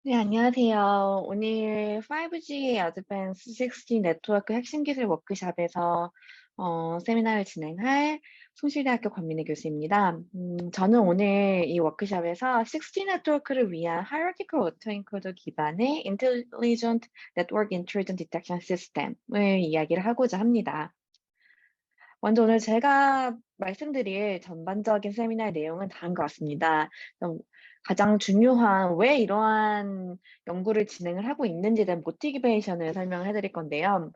네, 안녕하세요. 오늘 5G Advanced 6G 네트워크 핵심 기술 워크숍에서 세미나를 진행할 숭실대학교 권민희 교수입니다. 저는 오늘 이 워크숍에서 6G 네트워크를 위한 Hierarchical Autoencoder 기반의 Intelligent Network Intrusion Detection System을 이야기를 하고자 합니다. 먼저 오늘 제가 말씀드릴 전반적인 세미나의 내용은 다음과 같습니다. 가장 중요한 왜 이러한 연구를 진행을 하고 있는지에 대한 모티베이션을 설명을 해드릴 건데요.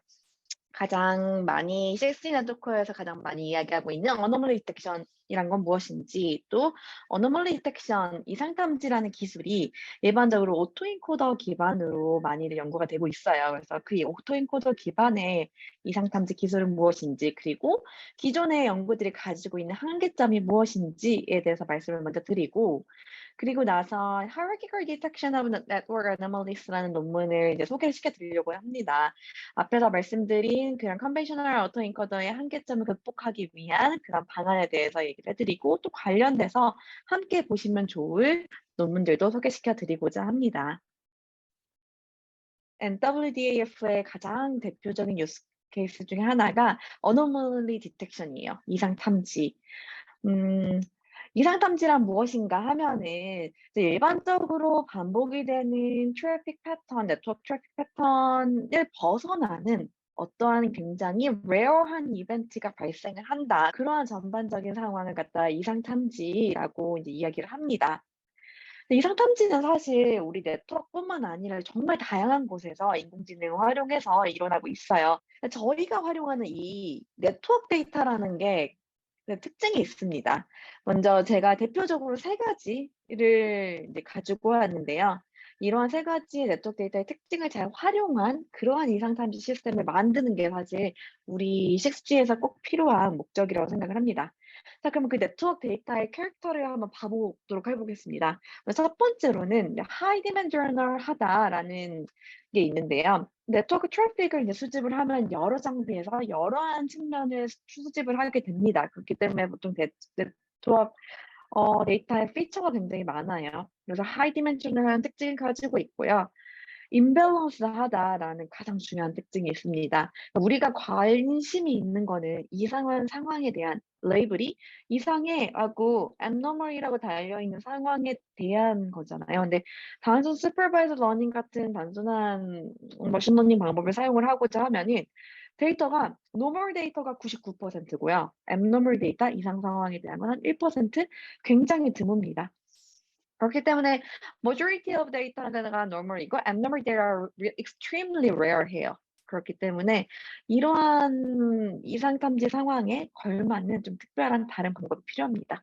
가장 많이 CSC 네트워크에서 가장 많이 이야기하고 있는 어노멀리 디텍션이란 건 무엇인지, 또 어노멀리 디텍션 이상 탐지라는 기술이 일반적으로 오토인코더 기반으로 많이 연구가 되고 있어요. 그래서 그 오토인코더 기반의 이상 탐지 기술은 무엇인지, 그리고 기존의 연구들이 가지고 있는 한계점이 무엇인지에 대해서 말씀을 먼저 드리고, 그리고 나서 Hierarchical Detection of Network Anomalies라는 논문을 이제 소개를 시켜드리려고 합니다. 앞에서 말씀드린 그런 컨벤셔널 오토엔코더의 한계점을 극복하기 위한 그런 방안에 대해서 얘기를 해드리고, 또 관련돼서 함께 보시면 좋을 논문들도 소개시켜 드리고자 합니다. NWDAF의 가장 대표적인 유스 케이스 중에 하나가 Anomaly Detection이에요. 이상 탐지. 음, 이상 탐지란 무엇인가 하면은 이제 일반적으로 반복이 되는 트래픽 패턴, 네트워크 트래픽 패턴을 벗어나는 어떠한 굉장히 레어한 이벤트가 발생을 한다. 그러한 전반적인 상황을 갖다 이상 탐지라고 이제 이야기를 합니다. 근데 이상 탐지는 사실 우리 네트워크뿐만 아니라 정말 다양한 곳에서 인공지능을 활용해서 일어나고 있어요. 저희가 활용하는 이 네트워크 데이터라는 게 그 특징이 있습니다. 먼저 제가 대표적으로 세 가지를 이제 가지고 왔는데요. 이러한 세 가지의 네트워크 데이터의 특징을 잘 활용한 그러한 이상 탐지 시스템을 만드는 게 사실 우리 6G에서 꼭 필요한 목적이라고 생각을 합니다. 자, 그럼 그 네트워크 데이터의 캐릭터를 한번 봐 보도록 해 보겠습니다. 첫 번째로는 high dimensional 하다라는 게 있는데요. 네트워크 트래픽을 이제 수집을 하면 여러 장비에서 여러한 측면을 수집을 하게 됩니다. 그렇기 때문에 보통 네트워크 데이터의 피처가 굉장히 많아요. 그래서 하이 디멘셔널한 특징을 가지고 있고요. imbalance하다라는 가장 중요한 특징이 있습니다. 그러니까 우리가 관심이 있는 거는 이상한 상황에 대한 레이블이 이상해 하고 abnormal이라고 달려 있는 상황에 대한 거잖아요. 근데 단순 supervised learning 같은 단순한 머신러닝 방법을 사용을 하고자 하면은 데이터가 normal 데이터가 99%고요. abnormal 데이터 이상 상황에 대한 건 한 1% 굉장히 드뭅니다. 그렇기 때문에 majority of data가 normal이고 abnormal data가 extremely rare해요. 그렇기 때문에 이러한 이상 탐지 상황에 걸맞는 좀 특별한 다른 방법이 필요합니다.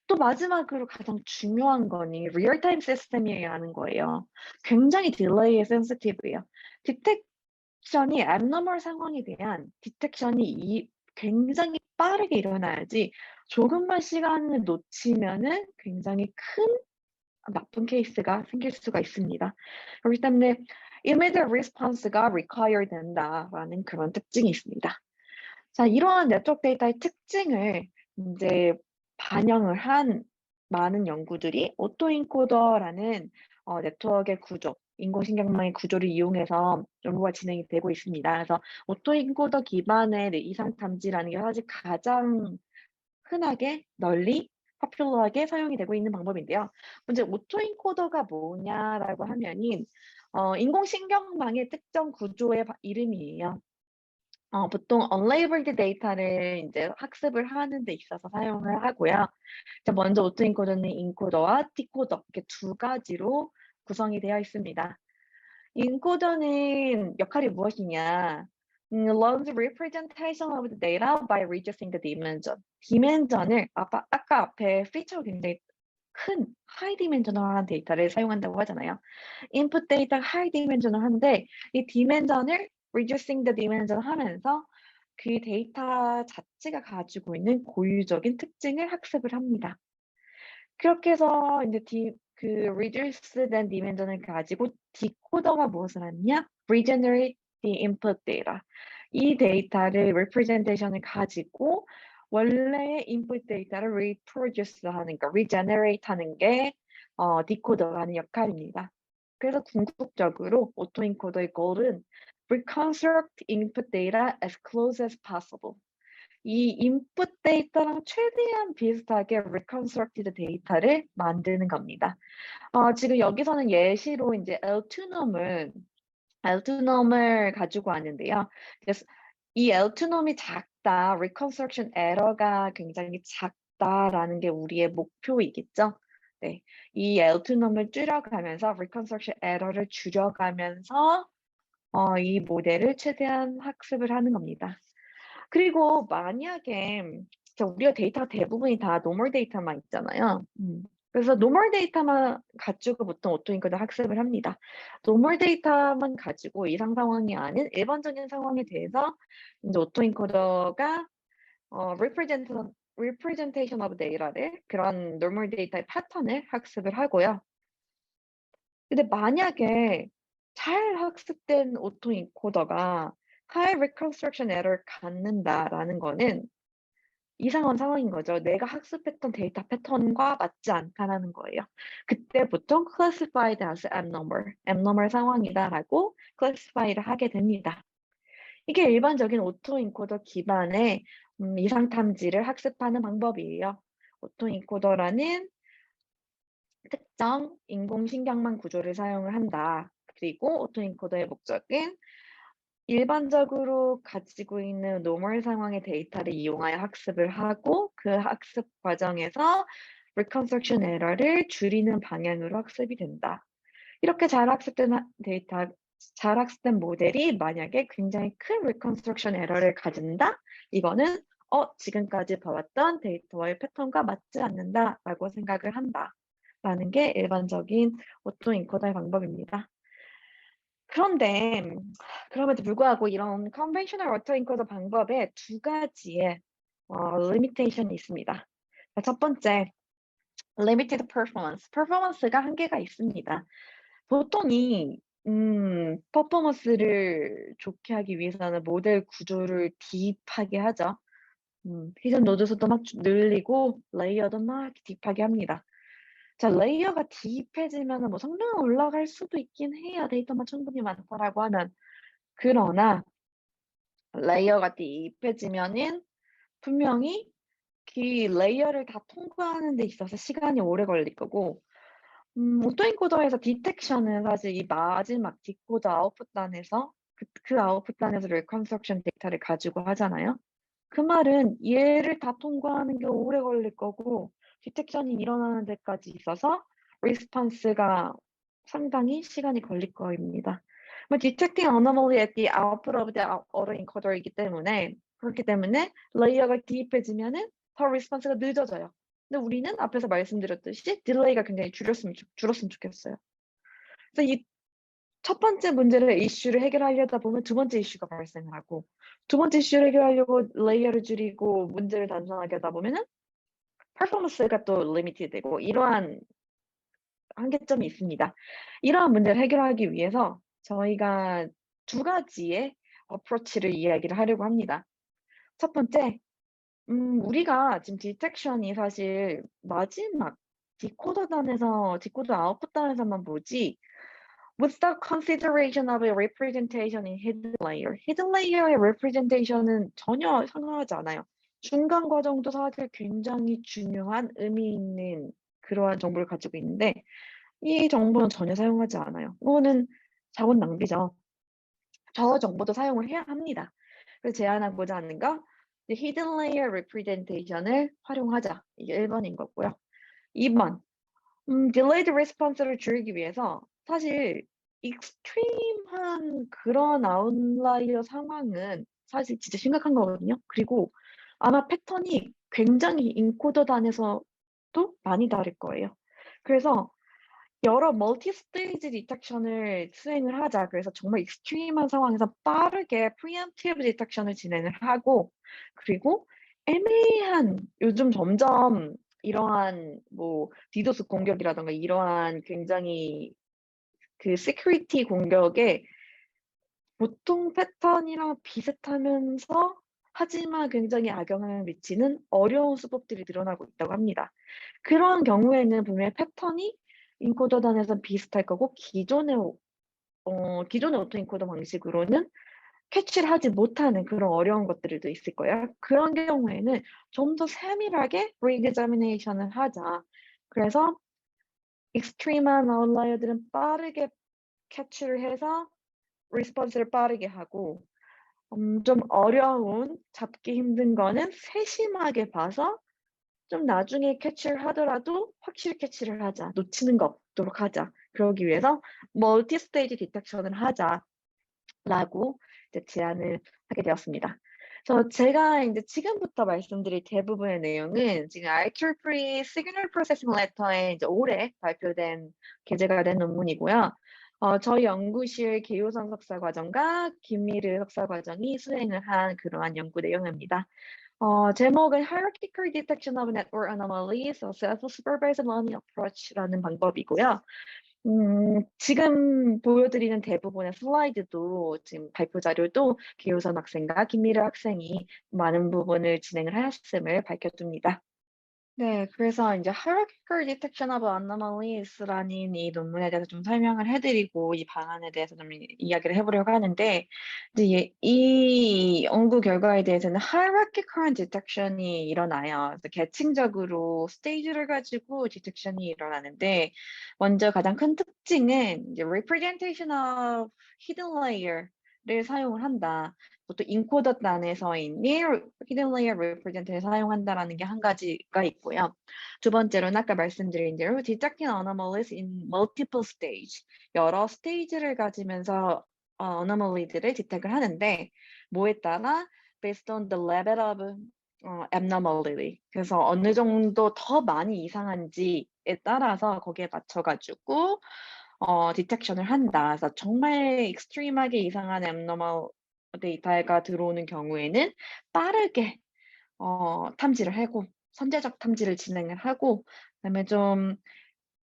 또 마지막으로 가장 중요한 거니 real-time 시스템이라는 거예요. 굉장히 딜레이에 sensitive해요. 디텍션이 abnormal 상황에 대한 디텍션이 굉장히 빠르게 일어나야지 조금만 시간을 놓치면은 굉장히 큰 나쁜 케이스가 생길 수가 있습니다. 그렇기 때문에 immediate response가 require 된다라는 그런 특징이 있습니다. 자, 이러한 네트워크 데이터의 특징을 이제 반영을 한 많은 연구들이 오토인코더라는 네트워크의 구조, 인공신경망의 구조를 이용해서 연구가 진행이 되고 있습니다. 그래서 오토인코더 기반의 이상 탐지라는 게 사실 가장 흔하게 널리 포퓰러하게 사용이 되고 있는 방법인데요. 먼저 오토인코더가 뭐냐라고 하면은 인공신경망의 특정 구조의 이름이에요. 보통 unlabeled 데이터를 이제 학습을 하는 데 있어서 사용을 하고요. 자, 먼저 오토인코더는 인코더와 디코더 이렇게 두 가지로 구성이 되어 있습니다. 인코더는 역할이 무엇이냐? learns representation of the data by reducing the dimension. 디멘전을 아까 앞에 피처가 굉장히 큰 하이 디멘셔널한 데이터를 사용한다고 하잖아요. 인풋 데이터가 하이 디멘셔널한데 이 디멘전을 reducing the dimension 하면서 그 데이터 자체가 가지고 있는 고유적인 특징을 학습을 합니다. 그렇게 해서 인제 reduced-된 dimension을 가지고 디코더가 무엇을 하느냐? regenerate the input data. 이 데이터를 representation을 가지고 원래의 input 데이터를 reproduce 하는 거 regenerate 하는 게 디코더가 하는 역할입니다. 그래서 궁극적으로 오토엔코더의 goal은 reconstruct input data as close as possible. 이 input 데이터랑 최대한 비슷하게 reconstructed 데이터를 만드는 겁니다. 지금 여기서는 예시로 이제 L2놈을 가지고 왔는데요. 그래서 이 L2놈이 작다, reconstruction error가 굉장히 작다라는 게 우리의 목표이겠죠. 네. 이 L2놈을 줄여가면서 reconstruction error를 줄여가면서 이 모델을 최대한 학습을 하는 겁니다. 그리고 만약에 우리가 데이터가 대부분이 다 노멀 데이터만 있잖아요. 그래서 노멀 데이터만 가지고 보통 오토인코더 학습을 합니다. 노멀 데이터만 가지고 이상 상황이 아닌 일반적인 상황에 대해서 인제 오토인코더가 representation of data를 그런 노멀 데이터의 패턴을 학습을 하고요. 근데 만약에 잘 학습된 오토인코더가 high reconstruction error를 갖는다라는 거는 이상한 상황인 거죠. 내가 학습했던 데이터 패턴과 맞지 않다라는 거예요. 그때 보통 classified as abnormal 상황이다라고 classify를 하게 됩니다. 이게 일반적인 오토엔코더 기반의 이상 탐지를 학습하는 방법이에요. 오토엔코더라는 특정 인공신경망 구조를 사용을 한다. 그리고 오토엔코더의 목적은 일반적으로 가지고 있는 노멀 상황의 데이터를 이용하여 학습을 하고 그 학습 과정에서 reconstruction error를 줄이는 방향으로 학습이 된다. 이렇게 잘 학습된 모델이 만약에 굉장히 큰 reconstruction error를 가진다? 이거는 지금까지 봐왔던 데이터와의 패턴과 맞지 않는다라고 생각을 한다라는 게 일반적인 오토엔코더의 방법입니다. 그런데 그럼에도 불구하고 이런 conventional autoencoder 방법에 두 가지의 limitation이 있습니다. 자, 첫 번째, limited performance. performance가 한계가 있습니다. 보통 이 퍼포먼스를 좋게 하기 위해서는 모델 구조를 딥하게 하죠. 히든 노드수도 막 늘리고 레이어도 막 딥하게 합니다. 자, 레이어가 딥해지면은 뭐 성능은 올라갈 수도 있긴 해요. 데이터만 충분히 많다라고 하면. 그러나 레이어가 딥해지면은 분명히 그 레이어를 다 통과하는 데 있어서 시간이 오래 걸릴 거고 오토엔코더에서 디텍션은 사실 이 마지막 디코더 아웃풋단에서 그 아웃풋단에서 리컨스트럭션 데이터를 가지고 하잖아요. 그 말은 얘를 다 통과하는 게 오래 걸릴 거고 디텍션이 일어나는 데까지 있어서 리스폰스가 상당히 시간이 걸릴 거입니다. detecting anomaly at the output of the autoencoder이기 때문에 그렇기 때문에 레이어가 딥해지면은 더 리스폰스가 늦어져요. 근데 우리는 앞에서 말씀드렸듯이 딜레이가 굉장히 줄었으면 좋겠어요. 그래서 이 첫 번째 문제를 이슈를 해결하려다 보면 두 번째 이슈가 발생을 하고 두 번째 이슈를 해결하려고 레이어를 줄이고 문제를 단순하게 하다 보면은 퍼포먼스가 또 리미티드 되고 이러한 한계점이 있습니다. 이러한 문제를 해결하기 위해서 저희가 두 가지의 어프로치를 이야기를 하려고 합니다. 첫 번째, 우리가 지금 디텍션이 사실 마지막 디코더 아웃풋단에서만 보지 without consideration of a representation in hidden layer. hidden layer의 representation은 전혀 상상하지 않아요. 중간 과정도 사실 굉장히 중요한 의미 있는 그러한 정보를 가지고 있는데 이 정보는 전혀 사용하지 않아요. 이거는 자원 낭비죠. 저 정보도 사용을 해야 합니다. 그래서 제안하고자 하는 거 hidden layer representation을 활용하자. 이게 1번인 거고요. 2번, delayed response를 줄이기 위해서 사실 익스트림한 그런 아웃라이어 상황은 사실 진짜 심각한 거거든요. 그리고 아마 패턴이 굉장히 인코더 단에서도 많이 다를 거예요. 그래서 여러 멀티 스테이지 디텍션을 수행을 하자. 그래서 정말 익스트림한 상황에서 빠르게 preemptive 디텍션을 진행을 하고 그리고 애매한 요즘 점점 이러한 뭐 디도스 공격이라든가 이러한 굉장히 그 시큐리티 공격에 보통 패턴이랑 비슷하면서 하지만 굉장히 악영향을 미치는 어려운 수법들이 늘어나고 있다고 합니다. 그런 경우에는 분명히 패턴이 인코더 단에서 비슷할 거고 기존의 오토인코더 방식으로는 캐치를 하지 못하는 그런 어려운 것들도 있을 거예요. 그런 경우에는 좀 더 세밀하게 re-examination을 하자. 그래서 extreme한 아웃라이어들은 빠르게 캐치를 해서 response를 빠르게 하고 좀 어려운 잡기 힘든 거는 세심하게 봐서 좀 나중에 캐치를 하더라도 확실히 캐치를 하자. 놓치는 거 없도록 하자. 그러기 위해서 멀티 스테이지 디텍션을 하자라고 이제 제안을 하게 되었습니다. 그래서 제가 인제 지금부터 말씀드릴 대부분의 내용은 지금 IEEE Signal Processing Letter에 이제 올해 발표된 게재가 된 논문이고요. 저희 연구실 계효선 석사과정과 김미르 석사과정이 수행을 한 그러한 연구 내용입니다. 제목은 Hierarchical Detection of Network Anomalies, a Self-Supervised Learning Approach라는 방법이고요. 지금 보여드리는 대부분의 슬라이드도 지금 발표 자료도 기호선 학생과 김미래 학생이 많은 부분을 진행을 하였음을 밝혀둡니다. 네. 그래서 인제 Hierarchical Detection of Anomalies라는 이 논문에 대해서 좀 설명을 해 드리고 이 방안에 대해서 좀 이야기를 해 보려고 하는데 이제 이 연구 결과에 대해서는 Hierarchical Detection이 일어나요. 그래서 계층적으로 스테이지를 가지고 디텍션이 일어나는데 먼저 가장 큰 특징은 이제 Representation of Hidden Layer를 사용을 한다. 보통 인코더 단에서 있는 hidden layer represent를 사용한다라는 게 한 가지가 있고요. 두 번째로는 아까 말씀드린 대로 detecting anomalies in multiple stage, 여러 스테이지를 가지면서 anomaly들을 디텍을 하는데 뭐에 따라 based on the level of abnormality. 그래서 어느 정도 더 많이 이상한지에 따라서 거기에 맞춰 가지고 디텍션을 한다. 그래서 정말 익스트림하게 이상한 abnormal 데이터가 들어오는 경우에는 빠르게 탐지를 하고 선제적 탐지를 진행을 하고 그다음에 좀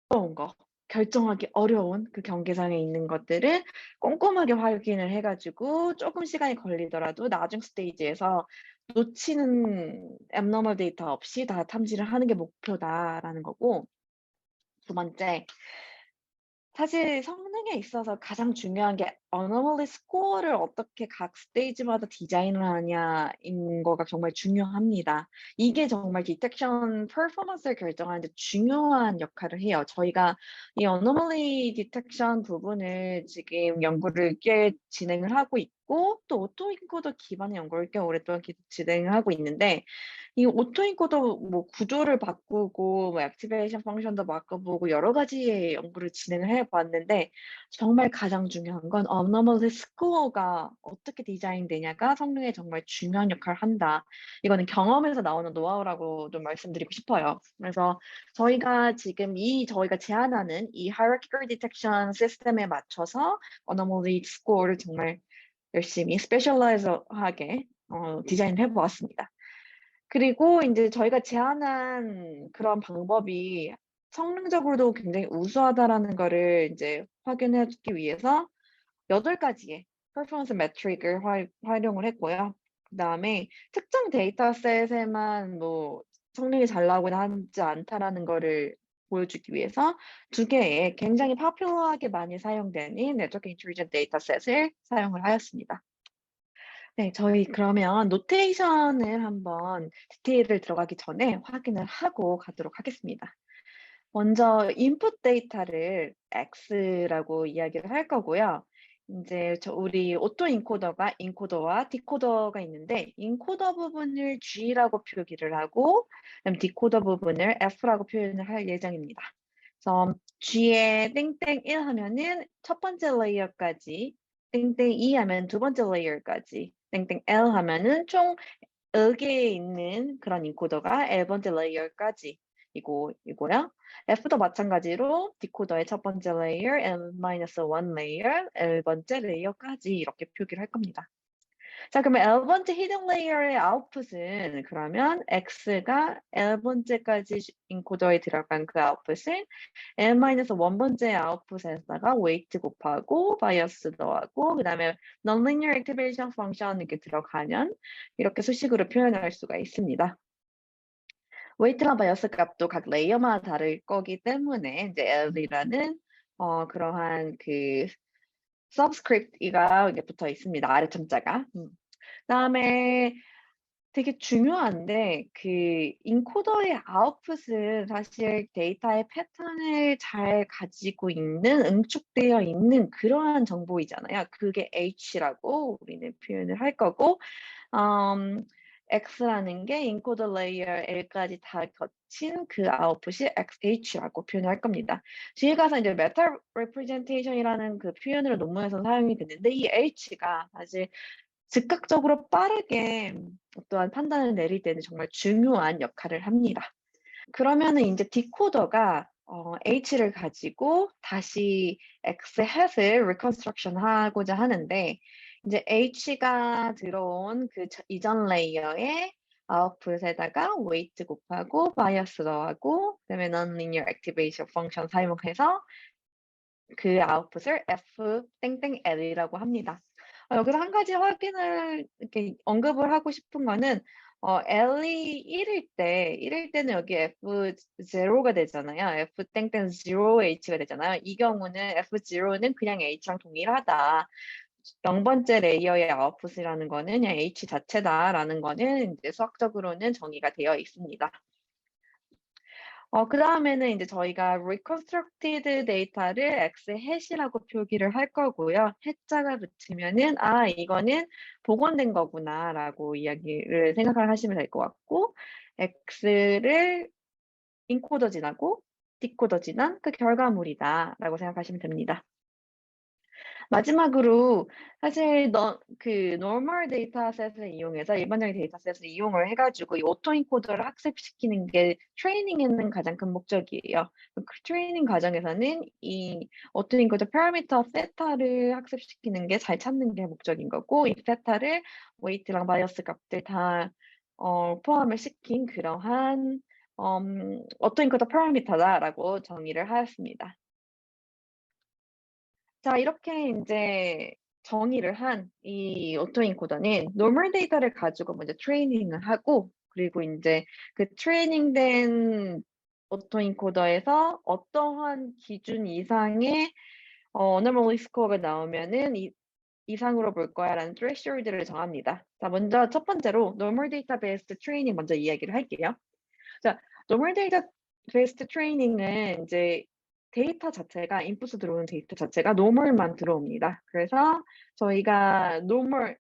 어려운 거, 결정하기 어려운 그 경계선에 있는 것들을 꼼꼼하게 확인을 해 가지고 쪼금 시간이 걸리더라도 나중 스테이지에서 놓치는 abnormal 데이터 없이 다 탐지를 하는 게 목표다라는 거고 두 번째 사실 성능에 있어서 가장 중요한 게 anomaly score를 어떻게 각 스테이지마다 디자인을 하냐인 거가 정말 중요합니다. 이게 정말 디텍션 퍼포먼스를 결정하는 데 중요한 역할을 해요. 저희가 이 anomaly 디텍션 부분을 지금 연구를 꽤 진행을 하고 있고 또 오토인코더 기반의 연구를 꽤 오랫동안 계속 진행을 하고 있는데 이 오토인코더 뭐 구조를 바꾸고 뭐 액티베이션 펑션도 바꿔보고 여러 가지의 연구를 진행을 해 봤는데 정말 가장 중요한 건 어너머스 스코어가 어떻게 디자인되냐가 성능에 정말 중요한 역할을 한다. 이거는 경험에서 나오는 노하우라고 좀 말씀드리고 싶어요. 그래서 저희가 지금 저희가 제안하는 이 hierarchical detection 시스템에 맞춰서 어너머리 스코어를 정말 열심히 스페셜라이즈하게 디자인을 해 보았습니다. 그리고 인제 저희가 제안한 그런 방법이 성능적으로도 굉장히 우수하다라는 거를 인제 확인해 주기 위해서 8 가지의 퍼포먼스 매트릭을 활용을 했고요. 그다음에 특정 데이터셋에만 뭐 성능이 잘 나오거나 하지 않다라는 거를 보여주기 위해서 2 개의 굉장히 popular하게 많이 사용되는 네트워크 인텔리전스 데이터셋을 사용을 하였습니다. 네. 저희 그러면 노테이션을 한번 디테일을 들어가기 전에 확인을 하고 가도록 하겠습니다. 먼저 인풋 데이터를 X라고 이야기를 할 거고요. 인제 우리 오토 인코더가 인코더와 디코더가 있는데 인코더 부분을 G라고 표기를 하고 그다음에 디코더 부분을 F라고 표현을 할 예정입니다. 그래서 G에 땡땡 1 하면은 첫 번째 레이어까지, 땡땡 2 하면 두 번째 레이어까지, 땡땡 L 하면은 총 10 개에 있는 그런 인코더가 L 번째 레이어까지 이고요. F도 마찬가지로 디코더의 첫 번째 레이어, N-1 레이어, L 번째 레이어까지 이렇게 표기를 할 겁니다. 자 그러면 L 번째 히든 레이어의 아웃풋은 그러면 X가 L 번째까지 인코더에 들어간 그 아웃풋을 N-1 번째 아웃풋에다가 웨이트 곱하고 바이어스 더하고 그다음에 nonlinear activation function 이렇게 들어가면 이렇게 수식으로 표현할 수가 있습니다. 웨이트랑 바이어스 값도 각 레이어마다 다를 거기 때문에 이제 L이라는 그러한 그 서브스크립트가 이게 붙어 있습니다. 아래 첨자가. 그다음에 되게 중요한데 그 인코더의 아웃풋은 사실 데이터의 패턴을 잘 가지고 있는 응축되어 있는 그러한 정보이잖아요. 그게 H라고 우리는 표현을 할 거고 음 X라는 게 인코더 레이어 L까지 다 거친 그 아웃풋이 XH라고 표현할 겁니다. 뒤에 가서 이제 메타 레프레젠테이션이라는 그 표현으로 논문에서 사용이 됐는데 이 H가 사실 즉각적으로 빠르게 어떠한 판단을 내릴 때는 정말 중요한 역할을 합니다. 그러면은 인제 디코더가 H를 가지고 다시 X hat을 reconstruction 하고자 하는데 인제 H가 들어온 그 이전 레이어의 아웃풋에다가 웨이트 곱하고 바이어스 더하고 그다음에 nonlinear activation function 사용해서 그 아웃풋을 F 땡땡 L이라고 합니다. 여기서 한 가지 확인을 이렇게 언급을 하고 싶은 거는 L이 1일 때는 여기 F 제로가 되잖아요. F 땡땡 0 H가 되잖아요. 이 경우는 F 제로는 그냥 H랑 동일하다. 0번째 레이어의 아웃풋이라는 거는 그냥 H 자체다라는 거는 인제 수학적으로는 정의가 되어 있습니다. 그다음에는 인제 저희가 reconstructed data를 X hat이라고 표기를 할 거고요. hat자가 붙으면은 '아 이거는 복원된 거구나.'라고 이야기를 생각을 하시면 될 것 같고 X를 인코더 지나고 디코더 지난 그 결과물이다라고 생각하시면 됩니다. 마지막으로 사실 그 normal 데이터셋을 이용해서 일반적인 데이터셋을 이용을 해 가지고 이 오토 인코더를 학습시키는 게 트레이닝에는 가장 큰 목적이에요. 그 트레이닝 과정에서는 이 오토 인코더 파라미터 세타를 학습시키는 게 잘 찾는 게 목적인 거고 이 세타를 웨이트랑 바이어스 값들 다 포함을 시킨 그러한 오토 인코더 파라미터다라고 정의를 하였습니다. 자 이렇게 인제 정의를 한 이 오토인코더는 노멀 데이터를 가지고 먼저 트레이닝을 하고 그리고 인제 그 트레이닝된 오토인코더에서 어떠한 기준 이상의 어노멀리 스코어가 나오면은 이상으로 볼 거야라는 threshold를 정합니다. 자 먼저 첫 번째로 노멀 데이터베이스 트레이닝 먼저 이야기를 할게요. 자, 노멀 데이터 베이스드 트레이닝은 이제 데이터 자체가 인풋으로 들어오는 데이터 자체가 노멀만 들어옵니다. 그래서 저희가 노멀의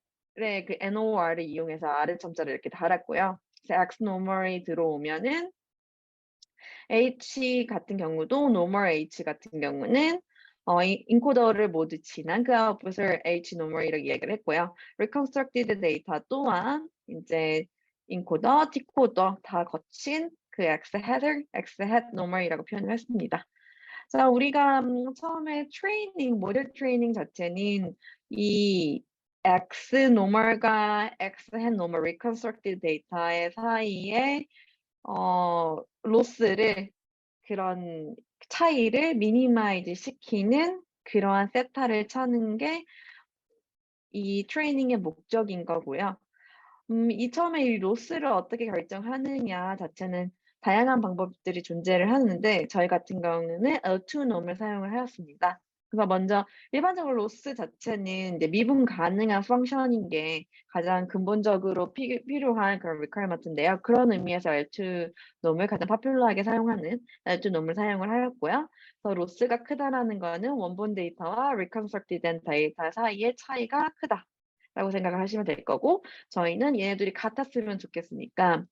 그 NOR을 이용해서 아래 첨자를 이렇게 달았고요. 그래서 X 노멀이 들어오면은 H 같은 경우도 노멀 H 같은 경우는 이 인코더를 모두 지난 그 아웃풋을 H 노멀이라고 이야기를 했고요. reconstructed data 또한 인제 인코더, 디코더 다 거친 그 X header, X hat normal이라고 표현을 했습니다. 자, 우리가 처음에 트레이닝, 모델 트레이닝 자체는 이 X normal과 X hat normal reconstructed data의 사이에 로스를 그런 차이를 미니마이즈 시키는 그러한 세타를 찾는 게 이 트레이닝의 목적인 거고요. 처음에 이 로스를 어떻게 결정하느냐 자체는 다양한 방법들이 존재를 하는데 저희 같은 경우는 L2 놈을 사용을 하였습니다. 그래서 먼저 일반적으로 로스 자체는 이제 미분 가능한 펑션인 게 가장 근본적으로 필요한 그런 requirement인데요. 그런 의미에서 L2 놈을 가장 파퓰러하게 사용하는 L2 놈을 사용을 하였고요. 그래서 로스가 크다라는 거는 원본 데이터와 reconstructed 된 데이터 사이의 차이가 크다라고 생각을 하시면 될 거고 저희는 얘네들이 같았으면 좋겠으니까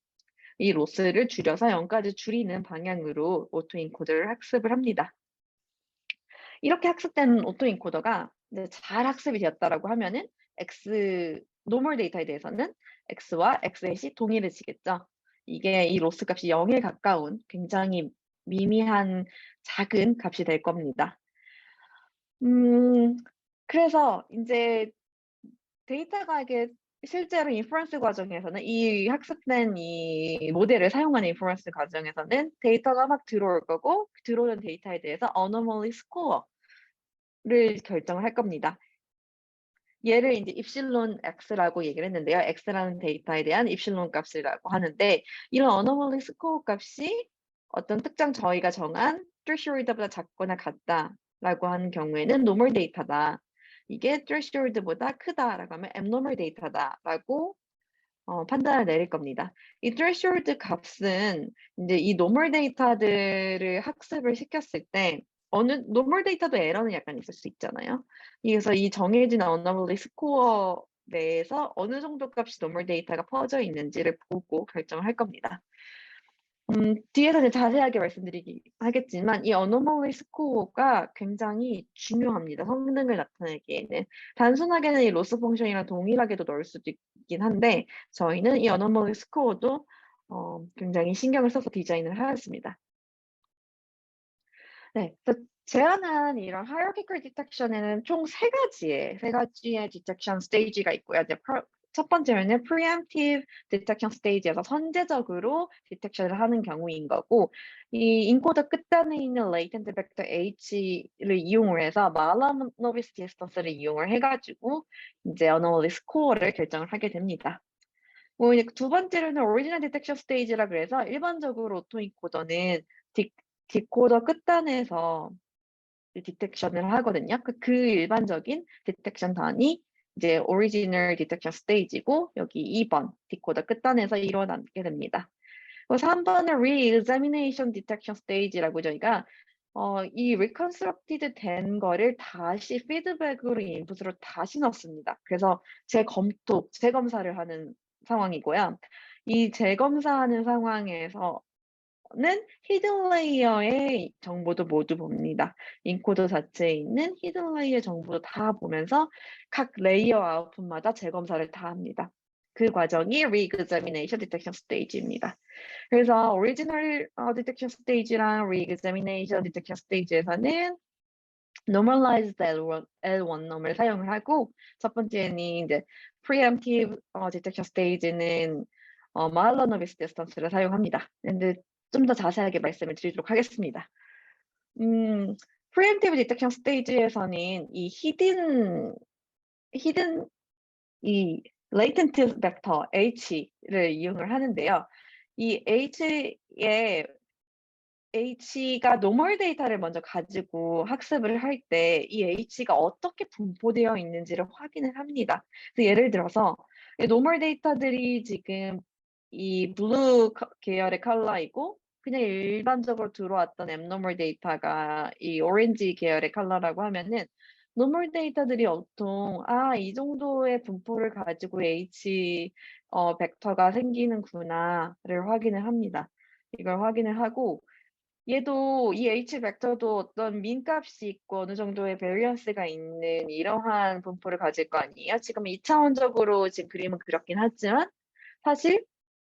이 로스를 줄여서 0까지 줄이는 방향으로 오토 인코더를 학습을 합니다. 이렇게 학습된 오토 인코더가 이제 잘 학습이 되었다라고 하면은 X 노멀 데이터에 대해서는 X와 X햇이 동일해지겠죠. 이게 이 로스 값이 0에 가까운 굉장히 미미한 작은 값이 될 겁니다. 음 그래서 인제 데이터가 이게 실제로 인퍼런스 과정에서는 이 학습된 이 모델을 사용하는 인퍼런스 과정에서는 데이터가 막 들어올 거고 들어오는 데이터에 대해서 anomaly score를 결정을 할 겁니다. 얘를 이제 입실론 x라고 얘기를 했는데요. x라는 데이터에 대한 입실론 값이라고 하는데 이런 어노멀리 스코어 값이 어떤 특정 저희가 정한 threshold보다 작거나 같다라고 하는 경우에는 노멀 데이터다. 이게 threshold보다 크다라고 하면 abnormal 데이터다라고 판단을 내릴 겁니다. 이 threshold 값은 인제 이 노멀 데이터들을 학습을 시켰을 때 어느 노멀 데이터도 에러는 약간 있을 수 있잖아요. 그래서 이 정해진 어노멀리 스코어 내에서 어느 정도 값이 노멀 데이터가 퍼져 있는지를 보고 결정을 할 겁니다. 뒤에서 이제 자세하게 말씀드리긴 하겠지만 이 어노멀리 스코어가 굉장히 중요합니다, 성능을 나타내기에는. 단순하게는 이 로스 펑션이랑 동일하게도 넣을 수도 있긴 한데 저희는 이 어노멀리 스코어도 굉장히 신경을 써서 디자인을 하였습니다. 네. 그래서 제안한 이런 hierarchical detection에는 총 세 가지의 detection stage가 있고요. 이제 첫 번째로는 preemptive detection stage에서 선제적으로 detection을 하는 경우인 거고 이 인코더 끝단에 있는 latent vector H를 이용을 해서 Mahalanobis distance를 이용을 해 가지고 인제 anomaly score를 결정을 하게 됩니다. 이제 두 번째로는 original detection stage라 그래서 일반적으로 오토인코더는 딕 디코더 끝단에서 이 디텍션을 하거든요. 그 일반적인 디텍션 단위 이제 original detection stage이고 여기 2번 디코더 끝단에서 일어나게 됩니다. 3번은 re-examination detection stage라고 저희가 이 reconstructed 된 거를 다시 피드백으로 인풋으로 다시 넣습니다. 그래서 재검사를 하는 상황이고요. 이 재검사하는 상황에서 는 히든 레이어의 정보도 모두 봅니다. 인코더 자체에 있는 히든 레이어 정보도 다 보면서 각 레이어 아웃풋마다 재검사를 다 합니다. 그 과정이 re-examination detection stage입니다. 그래서 original detection stage랑 re-examination detection stage에서는 normalized L1 놈을 사용을 하고 첫 번째는 이제 preemptive detection stage는 Mahalanobis distance를 사용합니다. 근데 좀 더 자세하게 말씀을 드리도록 하겠습니다. preemptive detection stage에서는 이 hidden 이 latent vector H를 이용을 하는데요. 이 H가 노멀 데이터를 먼저 가지고 학습을 할 때 이 H가 어떻게 분포되어 있는지를 확인을 합니다. 그래서 예를 들어서 이 노멀 데이터들이 지금 이 블루 계열의 컬러이고 그냥 일반적으로 들어왔던 앱노멀 데이터가 이 오렌지 계열의 컬러라고 하면은 노멀 데이터들이 보통 '아 이 정도의 분포를 가지고 H 벡터가 생기는구나.'를 확인을 합니다. 이걸 확인을 하고 얘도 이 H 벡터도 어떤 민 값이 있고 어느 정도의 베리언스가 있는 이러한 분포를 가질 거 아니에요. 지금 2차원적으로 지금 그림은 그렸긴 하지만 사실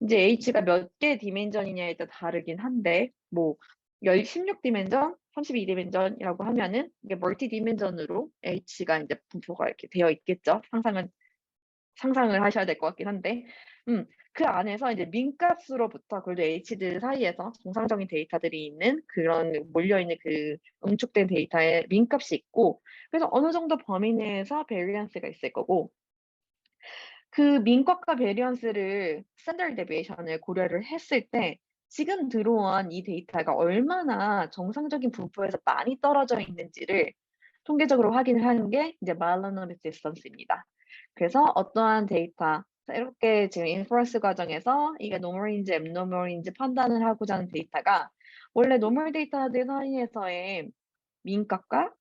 인제 H가 몇 개 디멘전이냐에 따라 다르긴 한데 뭐 16 디멘전, 32 디멘전이라고 하면은 이게 멀티 디멘전으로 H가 인제 분포가 이렇게 되어 있겠죠. 상상을 하셔야 될 것 같긴 한데 그 안에서 이제 민값으로부터 그래도 H들 사이에서 정상적인 데이터들이 있는 그런 몰려 있는 그 응축된 데이터의 민값이 있고 그래서 어느 정도 범위 내에서 베리언스가 있을 거고 그 민값과 베리언스를 스탠더드 데비에이션을 고려를 했을 때 지금 들어온 이 데이터가 얼마나 정상적인 분포에서 많이 떨어져 있는지를 통계적으로 확인을 하는 게 이제 Mahalanobis distance입니다. 그래서 어떠한 데이터 새롭게 지금 인퍼런스 과정에서 이게 노멀인지 앱노멀인지 판단을 하고자 하는 데이터가 원래 노멀 데이터들 사이에서의 민값과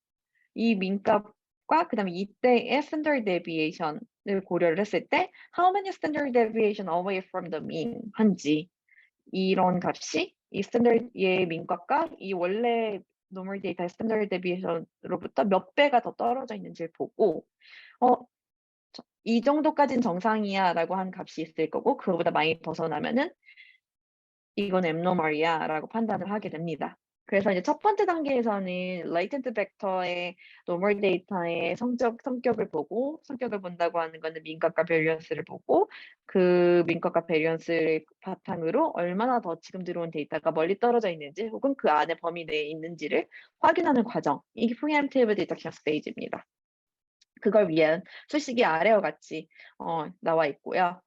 이 민값과 그다음에 이때의 standard deviation을 고려를 했을 때 how many standard deviation away from the mean 한지 이런 값이 이 스탠더드의 민값과 이 원래 노멀 데이터의 스탠더드 데비에이션으로부터 몇 배가 더 떨어져 있는지를 보고 어 이 정도까진 정상이야라고 하는 값이 있을 거고 그거보다 많이 벗어나면은 이건 abnormal이야라고 판단을 하게 됩니다. 그래서 이제 첫 번째 단계에서는 latent vector의 normal 데이터의 성격을 보고 성격을 본다고 하는 거는 민값과 베리언스를 보고 그 민값과 베리언스를 바탕으로 얼마나 더 지금 들어온 데이터가 멀리 떨어져 있는지 혹은 그 안에 범위 내에 있는지를 확인하는 과정. 이게 preemptive detection stage입니다. 그걸 위한 수식이 아래와 같이 나와 있고요.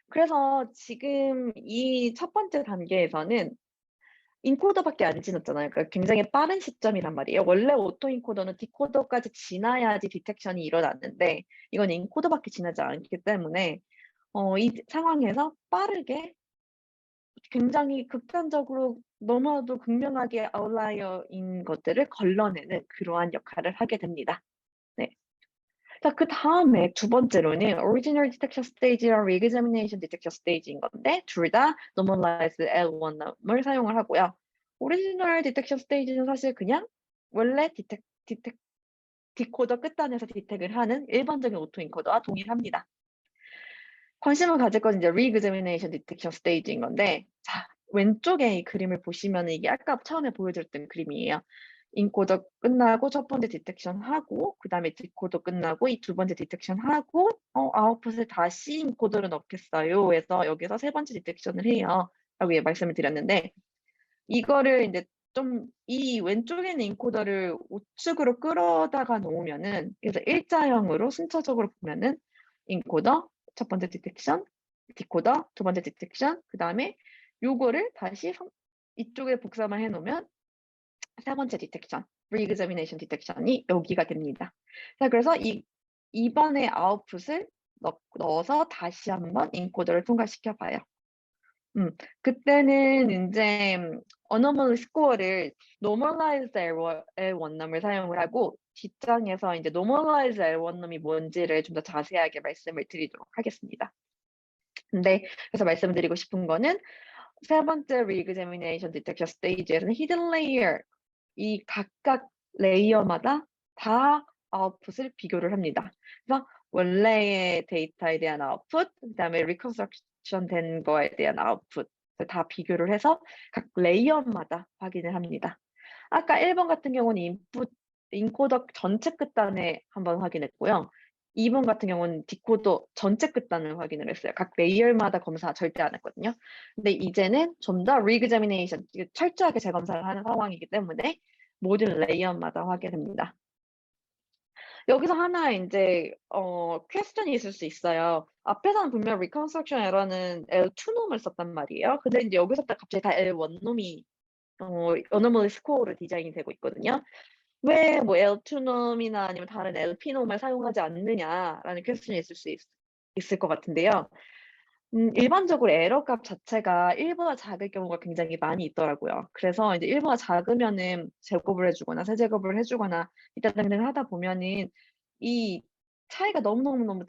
그래서 지금 이 첫 번째 단계에서는 인코더밖에 안 지났잖아요. 그러니까 굉장히 빠른 시점이란 말이에요. 원래 오토 인코더는 디코더까지 지나야지 디텍션이 일어나는데 이건 인코더밖에 지나지 않기 때문에 이 상황에서 빠르게 굉장히 극단적으로 너무나도 극명하게 아웃라이어인 것들을 걸러내는 그러한 역할을 하게 됩니다. 네. 자, 그다음에 두 번째로는 Original Detection Stage랑 Re-examination Detection Stage인 건데 둘 다 Normalized L1을 사용을 하고요. Original Detection Stage는 사실 그냥 원래 디코더 끝단에서 디텍을 하는 일반적인 오토엔코더와 동일합니다. 관심을 가질 건 이제 Re-examination Detection Stage인 건데 자, 왼쪽에 이 그림을 보시면 이게 아까 처음에 보여드렸던 그림이에요. 인코더 끝나고 첫 번째 디텍션 하고 그다음에 디코더 끝나고 이 두 번째 디텍션 하고 아웃풋을 다시 인코더로 넣겠어요. 해서 여기서 세 번째 디텍션을 해요. 라고 예 말씀을 드렸는데 이거를 인제 좀 이 왼쪽에 있는 인코더를 우측으로 끌어다가 놓으면은 그래서 일자형으로 순차적으로 보면은 인코더, 첫 번째 디텍션, 디코더, 두 번째 디텍션, 그다음에 요거를 다시 이쪽에 복사만 해 놓으면 세 번째 디텍션, re-examination 디텍션이 여기가 됩니다. 자, 그래서 이번에 아웃풋을 넣어서 다시 한번 인코더를 통과시켜 봐요. 그때는 인제 anomaly score를 normalized L1놈을 사용을 하고 뒷장에서 인제 normalized L1놈이 뭔지를 좀 더 자세하게 말씀을 드리도록 하겠습니다. 근데 그래서 말씀드리고 싶은 거는 세 번째 re-examination detection stage에서는 hidden layer 이 각각 레이어마다 다 아웃풋을 비교를 합니다. 그래서 원래의 데이터에 대한 아웃풋, 그다음에 리컨스트럭션 된 거에 대한 아웃풋 다 비교를 해서 각 레이어마다 확인을 합니다. 아까 1번 같은 경우는 인코더 전체 끝단에 한번 확인했고요. 2번 같은 경우는 디코더 전체 끝단을 확인을 했어요. 각 레이어마다 검사 절대 안 했거든요. 근데 이제는 좀 더 re-examination 철저하게 재검사를 하는 상황이기 때문에 모든 레이어마다 확인합니다. 여기서 하나 인제 퀘스천이 있을 수 있어요. 앞에서는 분명 reconstruction error는 L2 놈을 썼단 말이에요. 근데 인제 여기서부터 갑자기 다 L1 놈이 anomaly score로 디자인이 되고 있거든요. 왜 뭐 L2 놈이나 아니면 다른 LP 놈을 사용하지 않느냐라는 퀘스천이 있을 것 같은데요. 일반적으로 에러 값 자체가 1보다 작을 경우가 굉장히 많이 있더라고요. 그래서 이제 1보다 작으면은 제곱을 해 주거나 세제곱을 해 주거나 이따 등등 하다 보면은 이 차이가 너무너무너무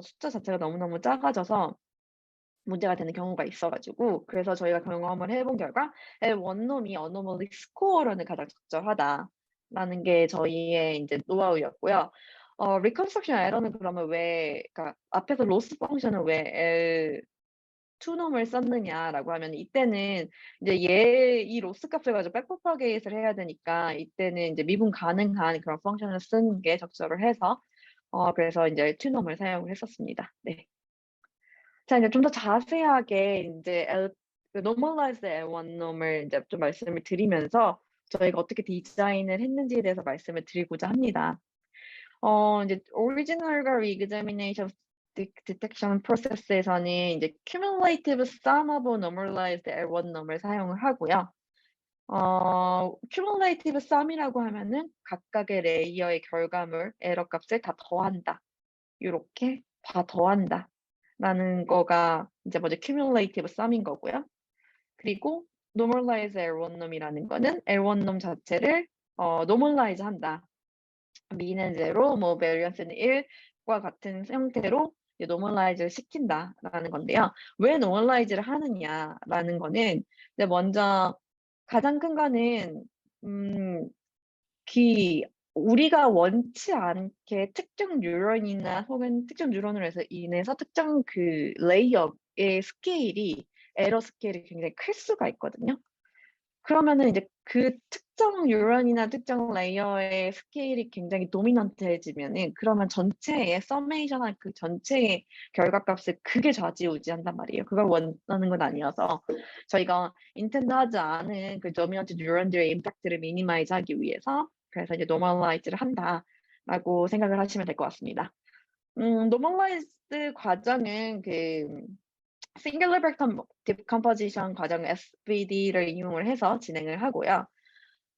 숫자 자체가 너무너무 작아져서 문제가 되는 경우가 있어 가지고 그래서 저희가 경험을 해본 결과 L1 놈이 anomaly score로는 가장 적절하다라는 게 저희의 인제 노하우였고요. reconstruction error는 그러면 왜 그러니까 앞에서 loss function을 왜 L2 놈을 썼느냐라고 하면 이때는 이제 이 로스 값을 가지고 백프로파게이트를 해야 되니까 이때는 인제 미분 가능한 그런 펑션을 쓰는 게 적절을 해서 그래서 인제 L2 놈을 사용을 했었습니다. 네. 자, 이제 좀 더 자세하게 인제 그 normalized L1 놈을 인제 좀 말씀을 드리면서 저희가 어떻게 디자인을 했는지에 대해서 말씀을 드리고자 합니다. 인제 original과 re-examination detection process에서는 인제 cumulative sum of normalized L1 놈을 사용을 하고요. cumulative sum이라고 하면은 각각의 레이어의 결과물 에러 값을 다 더한다. 요렇게 다 더한다라는 거가 인제 먼저 cumulative sum인 거고요. 그리고 normalize L1 놈이라는 거는 L1 놈 자체를 normalize 한다. mean은 0, 뭐 variance는 1과 같은 형태로 이제 normalize를 시킨다라는 건데요. 왜 normalize를 하느냐라는 거는 이제 먼저 가장 큰 거는 음 우리가 원치 않게 특정 뉴런이나 혹은 특정 뉴런으로 인해서 특정 그 레이어의 스케일이 에러 스케일이 굉장히 클 수가 있거든요. 그러면은 이제 그 특정 뉴런이나 특정 레이어의 스케일이 굉장히 도미넌트해지면은 그러면 전체의 서메이션한 그 전체의 결과값을 크게 좌지우지한단 말이에요. 그걸 원하는 건 아니어서 저희가 인텐드하지 않은 그 도미넌트 뉴런들의 임팩트를 미니마이즈하기 위해서 그래서 이제 노멀라이즈를 한다. 라고 생각을 하시면 될 것 같습니다. normalized 과정은 singular vector decomposition 과정 SVD를 이용을 해서 진행을 하고요.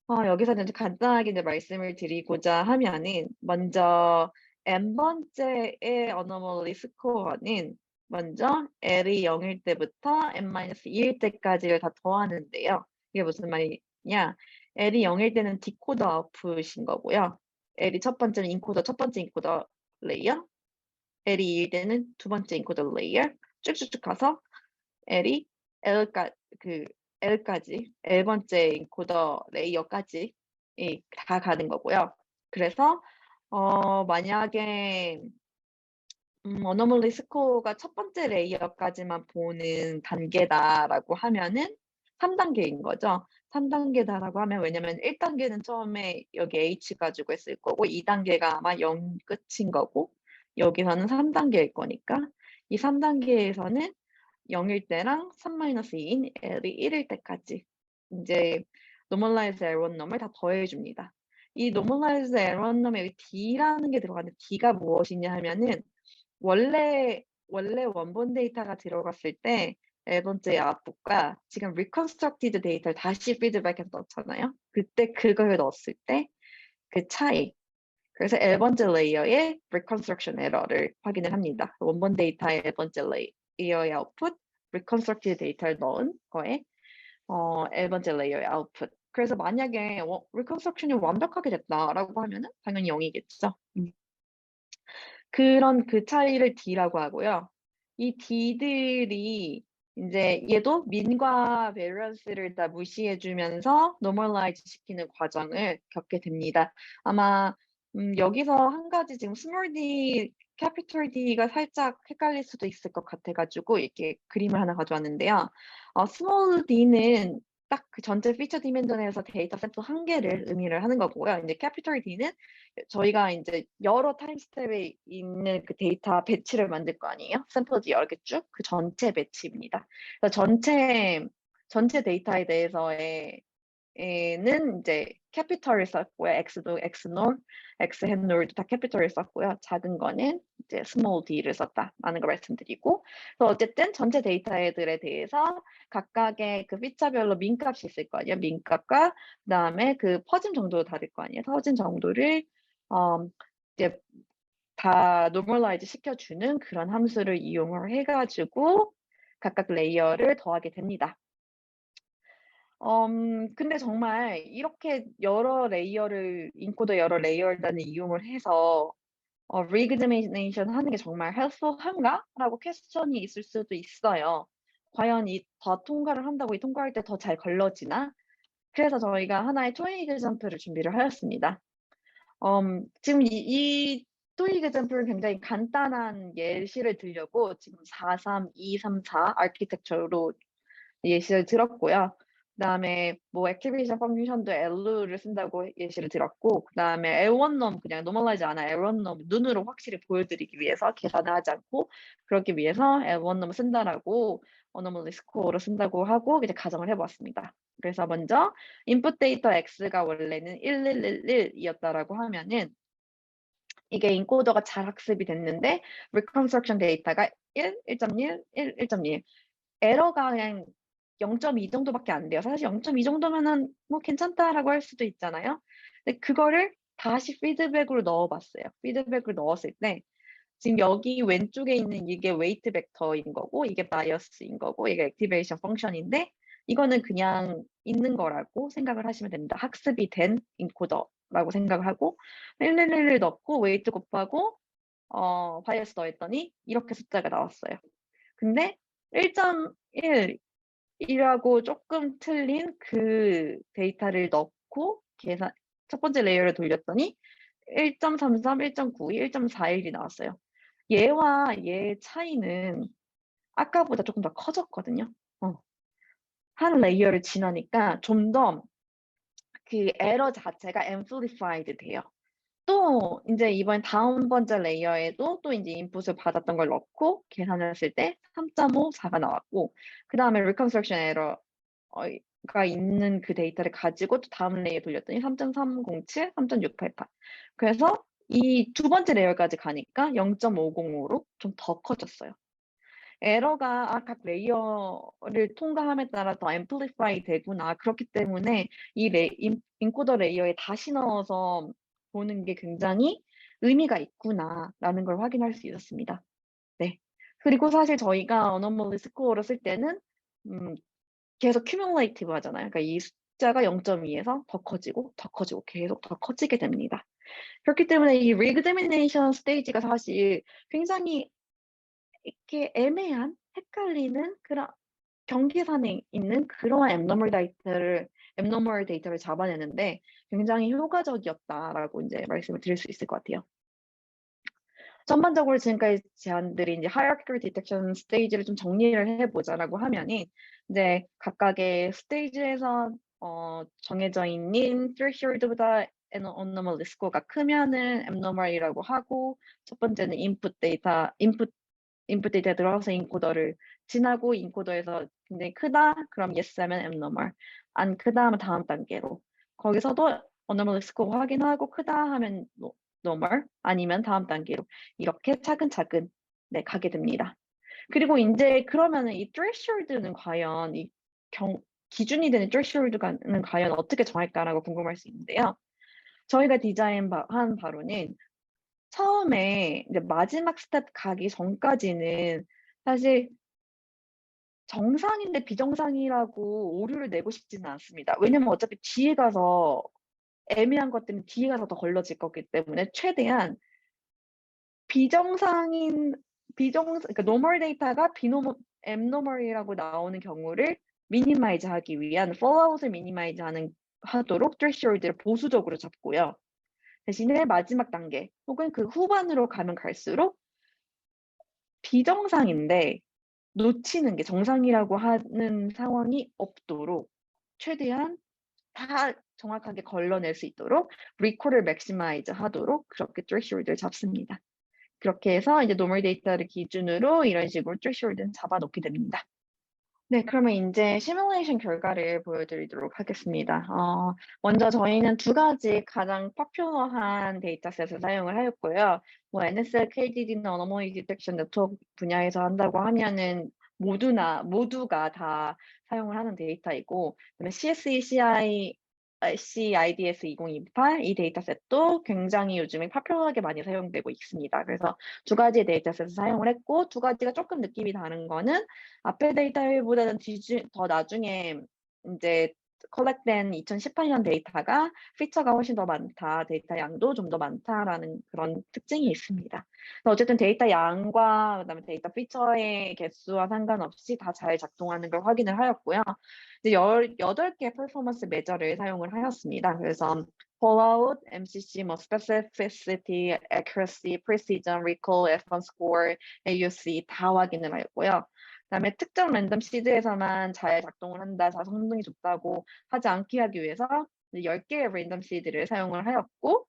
여기서는 이제 간단하게 이제 말씀을 드리고자 하면은 먼저 n번째의 anomaly 스코어는 먼저 L이 0일 때부터 n-2일 때까지를 다 더하는데요. 이게 무슨 말이냐? L이 0일 때는 디코더 아웃풋인 거고요. L이 첫 번째는 인코더 첫 번째 인코더 레이어, L이 2일 때는 두 번째 인코더 레이어 쭉쭉쭉 가서 L이 L까지 L번째 인코더 레이어까지 다 가는 거고요. 그래서 만약에 어노멀리 스코어가 첫 번째 레이어까지만 보는 단계다라고 하면은 3단계인 거죠. 3단계다라고 하면 왜냐면 1단계는 처음에 여기 H 가지고 했을 거고 2단계가 아마 0 끝인 거고 여기서는 3단계일 거니까 이 3단계에서는 0일 때랑 3-2인 L이 1일 때까지 인제 normalized error num을 다 더해 줍니다. 이 normalized error num에 여기 D라는 게 들어가는데 D가 무엇이냐 하면은 원래 원본 데이터가 들어갔을 때 L번째 아웃풋과 지금 reconstructed 데이터를 다시 피드백해서 넣잖아요. 그때 그걸 넣었을 때 그 차이. 그래서 L번째 레이어의 reconstruction error를 확인을 합니다. 원본 데이터의 L번째 레이어의 아웃풋, reconstructed 데이터를 넣은 거에 L번째 레이어의 아웃풋. 그래서 만약에 reconstruction이 완벽하게 됐다라고 하면은 당연히 0이겠죠. 그런 그 차이를 D라고 하고요. 이 D들이 인제 얘도 mean과 variance를 다 무시해 주면서 normalize 시키는 과정을 겪게 됩니다. 아마 여기서 한 가지 지금 small d, capital D가 살짝 헷갈릴 수도 있을 것 같아 가지고 이렇게 그림을 하나 가져왔는데요. small d는 딱 그 전체 피처 디멘전에서 데이터 샘플 1개를 의미를 하는 거고요. 인제 capital D는 저희가 인제 여러 타임 스텝에 있는 그 데이터 배치를 만들 거 아니에요? 샘플즈 여러 개 쭉 그 전체 배치입니다. 그래서 전체 데이터에 대해서의 는 인제 캐피털을 썼고요. X도 Xnor, X햇놀도 다 캐피털을 썼고요. 작은 거는 이제 small d를 썼다라는 걸 말씀드리고 그래서 어쨌든 전체 데이터들에 대해서 각각의 그 피처별로 민값이 있을 거 아니에요. 민값과 그다음에 그 퍼짐 정도도 다를 거 아니에요. 퍼짐 정도를 이제 다 normalize 시켜주는 그런 함수를 이용을 해 가지고 각각 레이어를 더하게 됩니다. 근데 정말 이렇게 여러 레이어를 인코더 여러 레이어를 이용을 해서 re-examination 하는 게 정말 helpful한가?라고 퀘스천이 있을 수도 있어요. 과연 더 통과를 한다고 이 통과할 때 더 잘 걸러지나? 그래서 저희가 하나의 토익 example를 준비를 하였습니다. 지금 이 토익 example는 굉장히 간단한 예시를 들려고 지금 4-3-2-3-4 아키텍처로 예시를 들었고요. 그다음에 뭐 액티베이션 펑션도 L를 쓴다고 예시를 들었고 그다음에 L1놈 그냥 normalize 안 한 L1놈 눈으로 확실히 보여드리기 위해서 계산을 하지 않고 그러기 위해서 L1놈을 쓴다라고 anomaly score를 쓴다고 하고 이제 가정을 해 보았습니다. 그래서 먼저 input 데이터 X가 원래는 1111이었다라고 하면은 이게 인코더가 잘 학습이 됐는데 reconstruction 데이터가 1, 1.1, 1, 1.1 에러가 그냥 0.2 정도밖에 안 돼요. 사실 0.2 정도면은 뭐 괜찮다라고 할 수도 있잖아요. 근데 그거를 다시 피드백으로 넣어 봤어요. 피드백을 넣었을 때 지금 여기 왼쪽에 있는 이게 웨이트 벡터인 거고 이게 바이어스인 거고 이게 액티베이션 펑션인데 이거는 그냥 있는 거라고 생각을 하시면 됩니다. 학습이 된 인코더라고 생각을 하고 111을 넣고 웨이트 곱하고 바이어스 넣었더니 이렇게 숫자가 나왔어요. 근데 1.1 이라고 조금 틀린 그 데이터를 넣고 계산 첫 번째 레이어를 돌렸더니 1.33, 1.92, 1.41이 나왔어요. 얘와 얘의 차이는 아까보다 조금 더 커졌거든요. 한 레이어를 지나니까 좀 더 그 에러 자체가 amplified 돼요. 또 인제 이번 다음 번째 레이어에도 또 인제 인풋을 받았던 걸 넣고 계산을 했을 때 3.54가 나왔고 그다음에 reconstruction error 가 있는 그 데이터를 가지고 또 다음 레이어 돌렸더니 3.307, 3.688 그래서 이 두 번째 레이어까지 가니까 0.505로 좀 더 커졌어요. 에러가 각 레이어를 통과함에 따라 더 앰플리파이 되구나. 그렇기 때문에 이 인코더 레이어에 다시 넣어서 보는 게 굉장히 의미가 있구나라는 걸 확인할 수 있었습니다. 네. 그리고 사실 저희가 어노멀리 스코어를 쓸 때는 음 계속 큐뮬레이티브 하잖아요. 그러니까 이 숫자가 0.2에서 더 커지고 더 커지고 계속 더 커지게 됩니다. 그렇기 때문에 이 리그제미네이션 스테이지가 사실 굉장히 이렇게 애매한 헷갈리는 그런 경계선에 있는 그러한 앱노멀 데이터를 잡아내는데 굉장히 효과적이었다라고 인제 말씀을 드릴 수 있을 것 같아요. 전반적으로 지금까지 제안드린 이제 hierarchical detection 스테이지를 좀 정리를 해 보자라고 하면은 이제 각각의 스테이지에서 정해져 있는 threshold보다 abnormal score가 크면은 abnormal이라고 하고, 첫 번째는 인풋 데이터에 들어가서 인코더를 지나고 인코더에서 굉장히 크다 그럼 yes 하면 abnormal, 안 크다 하면 다음 단계로, 거기서도 abnormal score 확인하고 크다 하면 normal, 아니면 다음 단계로 이렇게 차근차근 네 가게 됩니다. 그리고 인제 그러면은 이 threshold는 과연 이 경 기준이 되는 threshold는 과연 어떻게 정할까라고 궁금할 수 있는데요. 저희가 한 바로는 처음에 이제 마지막 스텝 가기 전까지는 사실 정상인데 비정상이라고 오류를 내고 싶지는 않습니다. 왜냐면 어차피 뒤에 가서 애매한 것들은 뒤에 가서 더 걸러질 거기 때문에 최대한 비정상인 그러니까 노멀 데이터가 앱노멀이라고 나오는 경우를 미니마이즈 하기 위한 폴아웃을 하도록 threshold를 보수적으로 잡고요. 대신에 마지막 단계 혹은 그 후반으로 가면 갈수록 비정상인데 놓치는 게 정상이라고 하는 상황이 없도록 최대한 다 정확하게 걸러낼 수 있도록 recall을 maximize 하도록 그렇게 threshold를 잡습니다. 그렇게 해서 이제 노멀 데이터를 기준으로 이런 식으로 threshold는 잡아 놓게 됩니다. 네, 그러면 인제 시뮬레이션 결과를 보여드리도록 하겠습니다. 먼저 저희는 두 가지 가장 포퓰러한 데이터셋을 사용을 하였고요. 뭐 NSL, KDD나 어노멀리 디텍션 네트워크 분야에서 한다고 하면은 모두가 다 사용을 하는 데이터이고, 그다음에 CSE, CIDS 2028 이 데이터셋도 굉장히 요즘에 포퓰러하게 많이 사용되고 있습니다. 그래서 두 가지의 데이터셋을 사용을 했고, 두 가지가 쪼끔 느낌이 다른 거는 앞에 데이터보다는 더 나중에 인제 컬렉트된 2018년 데이터가 피처가 훨씬 더 많다, 데이터 양도 좀 더 많다라는 그런 특징이 있습니다. 어쨌든 데이터 양과 그다음에 데이터 피처의 개수와 상관없이 다 잘 작동하는 걸 확인을 하였고요. 이제 18개 퍼포먼스 메저를 사용을 하였습니다. 그래서 fallout, MCC, 뭐 specificity, accuracy, precision, recall, F1 score, AUC 다 확인을 하였고요. 그다음에 특정 랜덤 시드에서만 잘 작동을 한다, 자 성능이 좋다고 하지 않게 하기 위해서 이제 10개의 랜덤 시드를 사용을 하였고,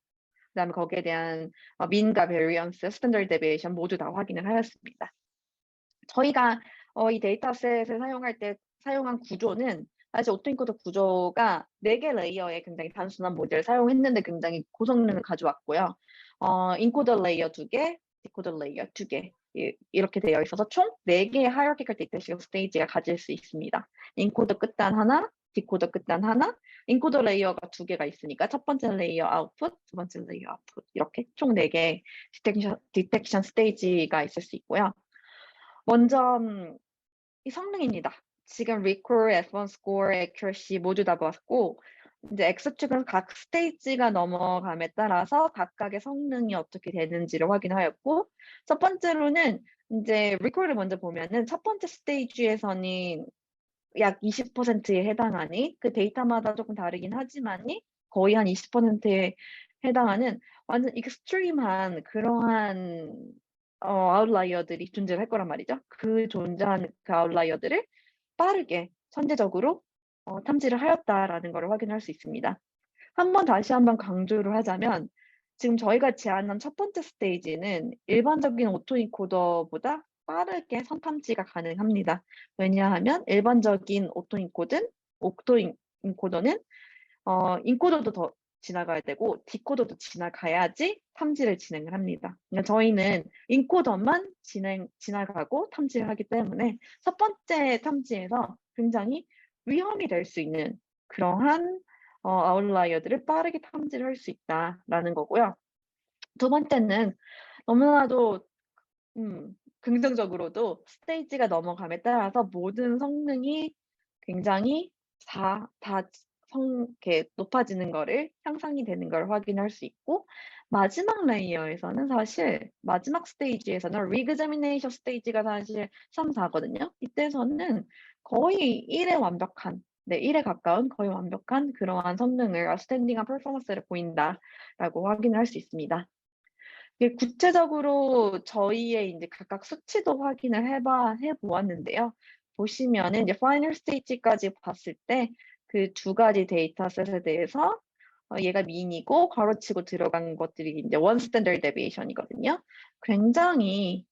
그다음에 거기에 대한 mean과 variance, standard deviation 모두 다 확인을 하였습니다. 저희가 이 데이터셋을 사용할 때 사용한 구조는 사실 오토인코더 구조가 4개 레이어의 굉장히 단순한 모델을 사용했는데 굉장히 고성능을 가져왔고요. 인코더 레이어 2개, 디코더 레이어 2개 이렇게 되어 있어서 총 4개의 hierarchical detection stage가 가질 수 있습니다. 인코더 끝단 하나, 디코더 끝단 하나, 인코더 레이어가 2개가 있으니까 첫 번째 레이어 아웃풋, 두 번째 레이어 아웃풋 이렇게 총 4개의 디텍션 스테이지가 있을 수 있고요. 먼저 이 성능입니다. 지금 recall, F1 score, accuracy 모두 다 봤고, 인제 X축은 각 스테이지가 넘어감에 따라서 각각의 성능이 어떻게 되는지를 확인하였고, 첫 번째로는 인제 recall을 먼저 보면은 첫 번째 스테이지에서는 약 20%에 해당하는, 그 데이터마다 조금 다르긴 하지만이 거의 한 20%에 해당하는 완전 익스트림한 그러한 아웃라이어들이 존재를 할 거란 말이죠. 그 존재하는 그 아웃라이어들을 빠르게 선제적으로 탐지를 하였다라는 거를 확인할 수 있습니다. 다시 한번 강조를 하자면 지금 저희가 제안한 첫 번째 스테이지는 일반적인 오토인코더보다 빠르게 선탐지가 가능합니다. 왜냐하면 일반적인 오토인코더는 인코더도 더 지나가야 되고 디코더도 지나가야지 탐지를 진행을 합니다. 그러니까 저희는 인코더만 지나가고 탐지를 하기 때문에 첫 번째 탐지에서 굉장히 위험이 될 수 있는 그러한 아웃라이어들을 빠르게 탐지를 할 수 있다라는 거고요. 두 번째는 너무나도 긍정적으로도 스테이지가 넘어감에 따라서 모든 성능이 굉장히 다 이렇게 높아지는 거를 향상이 되는 걸 확인할 수 있고 마지막 레이어에서는 사실 마지막 스테이지에서는 리그제미네이션 스테이지가 사실 3-4 거든요. 이때서는 거의 1에 완벽한 1에 가까운 거의 완벽한 그러한 성능을 아웃스탠딩한 퍼포먼스를 보인다라고 확인을 할 수 있습니다. 이게 구체적으로 저희의 인제 각각 수치도 확인을 해 보았는데요. 보시면은 이제 파이널 스테이지까지 봤을 때 그 두 가지 데이터셋에 대해서 얘가 mean이고 괄호치고 들어간 것들이 인제 원 스탠더드 데비에이션이거든요. 굉장히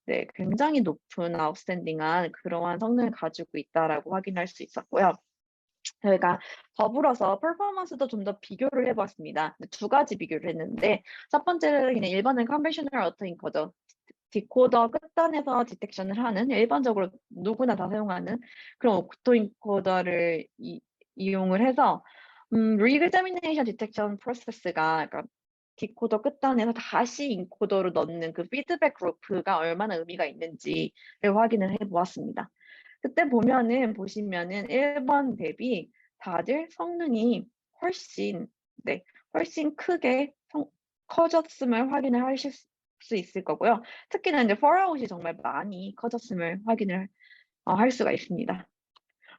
높은 아웃스탠딩한 그러한 성능을 가지고 있다라고 확인할 수 있었고요. 저희가 더불어서 퍼포먼스도 좀 더 비교를 해 봤습니다. 두 가지 비교를 했는데 첫 번째는 그냥 일반적인 컨벤셔널 어토인코더, 디코더 끝단에서 디텍션을 하는 일반적으로 누구나 다 사용하는 그런 오토인코더를 이용을 해서 리그제미네이션 디텍션 프로세스가 그러니까 디코더 끝단에서 다시 인코더로 넣는 그 피드백 루프가 얼마나 의미가 있는지를 확인을 해 보았습니다. 그때 보시면은 1번 대비 다들 성능이 훨씬 훨씬 크게 커졌음을 확인을 하실 수 있을 거고요. 특히나 인제 fallout이 정말 많이 커졌음을 확인을 할 수가 있습니다.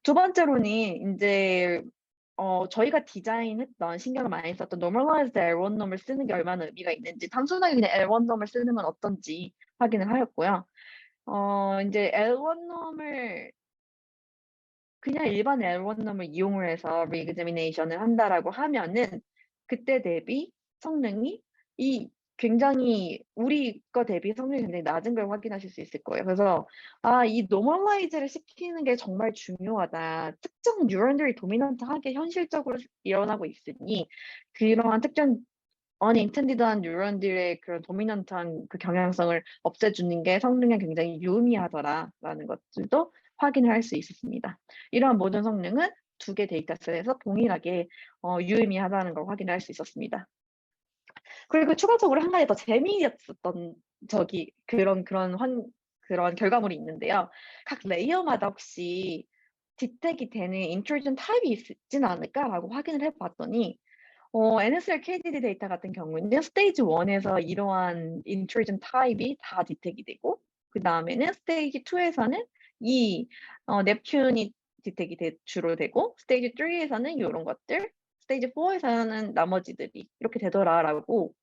두 번째로는 인제 저희가 디자인했던 신경을 많이 썼던 normalized L1 놈을 쓰는 게 얼마나 의미가 있는지 단순하게 그냥 L1 놈을 쓰는 건 어떤지 확인을 하였고요. 인제 L1 놈을 그냥 일반 L1놈을 이용을 해서 리그제미네이션을 한다라고 하면은 그때 대비 성능이 굉장히 우리 거 대비 성능이 굉장히 낮은 걸 확인하실 수 있을 거예요. 그래서 '아 이 노멀라이즈를 시키는 게 정말 중요하다. 특정 뉴런들이 도미넌트하게 현실적으로 일어나고 있으니 그러한 특정 언인텐디드한 뉴런들의 그런 도미넌트한 그 경향성을 없애주는 게 성능에 굉장히 유의미하더라.'라는 것들도 확인을 할 수 있었습니다. 이러한 모든 성능은 두 개 데이터셋에서 동일하게 유의미하다는 걸 확인할 수 있었습니다. 그리고 추가적으로 한 가지 더 재미있었던 그런 결과물이 있는데요. 각 레이어마다 혹시 디텍이 되는 인트루전 타입이 있지는 않을까라고 확인을 해 봤더니 NSR KDD 데이터 같은 경우는 스테이지 1에서 이러한 intrusion 타입이 다 디텍이 되고 그다음에는 스테이지 2에서는 이 넵튠이 디텍이 주로 되고 스테이지 3에서는 요런 것들, 스테이지 4에서는 나머지들이 이렇게 되더라라고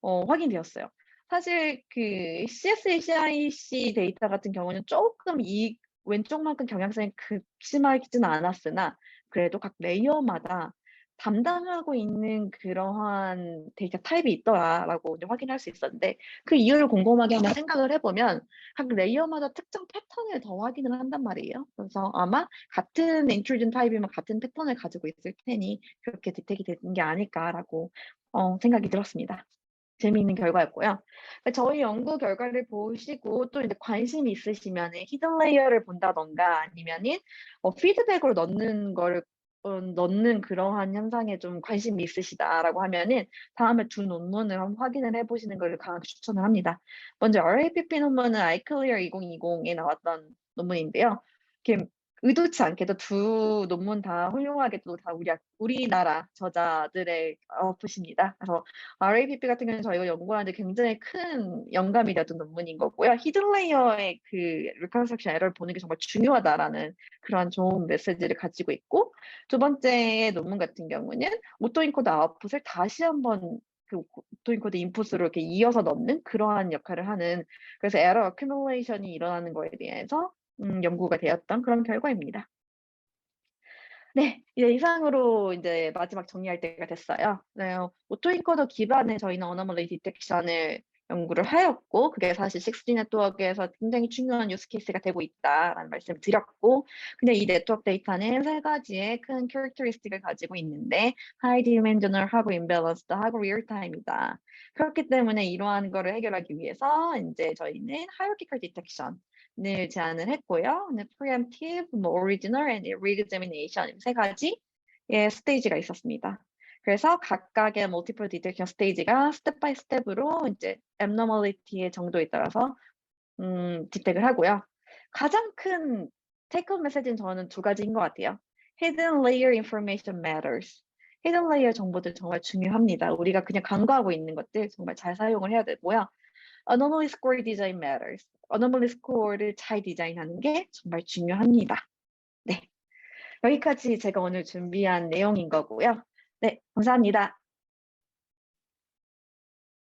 확인되었어요. 사실 그 CSA, CIC 데이터 같은 경우는 쪼끔 이 왼쪽만큼 경향성이 극심하지는 않았으나 그래도 각 레이어마다 담당하고 있는 그러한 데이터 타입이 있더라라고 이제 확인할 수 있었는데 그 이유를 곰곰하게 한번 생각을 해 보면 각 레이어마다 특정 패턴을 더 확인을 한단 말이에요. 그래서 아마 같은 intrusion 타입이면 같은 패턴을 가지고 있을 테니 그렇게 디텍이 되는 게 아닐까라고 생각이 들었습니다. 재미있는 결과였고요. 저희 연구 결과를 보시고 또 이제 관심이 있으시면은 히든 레이어를 본다든가 아니면은 피드백으로 넣는 그러한 현상에 좀 관심이 있으시다라고 하면은 다음에 두 논문을 한번 확인을 해 보시는 걸 강하게 추천을 합니다. 먼저 RAPP 논문은 iClear 2020에 나왔던 논문인데요. 이렇게 의도치 않게도 두 논문 다 훌륭하게도 다 우리나라 저자들의 아웃풋입니다. 그래서 RAPP 같은 경우는 저희가 연구하는데 굉장히 큰 영감이 되었던 논문인 거고요. 히든 레이어의 그 리컨스트럭션 에러를 보는 게 정말 중요하다라는 그런 좋은 메시지를 가지고 있고 두 번째 논문 같은 경우는 오토인코더 아웃풋을 다시 한번 그 오토인코더 인풋으로 이렇게 이어서 넣는 그러한 역할을 하는 그래서 에러 어큐뮬레이션이 일어나는 거에 대해서 연구가 되었던 그런 결과입니다. 네. 이제 이상으로 인제 마지막 정리할 때가 됐어요. 네. 오토인코더 기반의 저희는 어노멀리 디텍션을 연구를 하였고 그게 사실 6G 네트워크에서 굉장히 중요한 유스 케이스가 되고 있다라는 말씀을 드렸고 근데 이 네트워크 데이터는 세 가지의 큰 캐릭터리스틱을 가지고 있는데 high dimensional하고 imbalanced하고 real time이다. 그렇기 때문에 이러한 거를 해결하기 위해서 인제 저희는 hierarchical detection을 제안을 했고요. 네 preemptive, 뭐 original and re-examination 세 가지의 스테이지가 있었습니다. 그래서 각각의 multiple detection stage가 스텝 바이 스텝으로 이제 abnormality의 정도에 따라서 디텍을 하고요. 가장 큰 테이크 홈 메시지는 저는 두 가지인 것 같아요. Hidden layer information matters. 히든 레이어 정보들 정말 중요합니다. 우리가 그냥 간과하고 있는 것들 정말 잘 사용을 해야 되고요. Anomaly score design matters. Anomaly score를 잘 디자인하는 게 정말 중요합니다. 네. 여기까지 제가 오늘 준비한 내용인 거고요. 네, 감사합니다.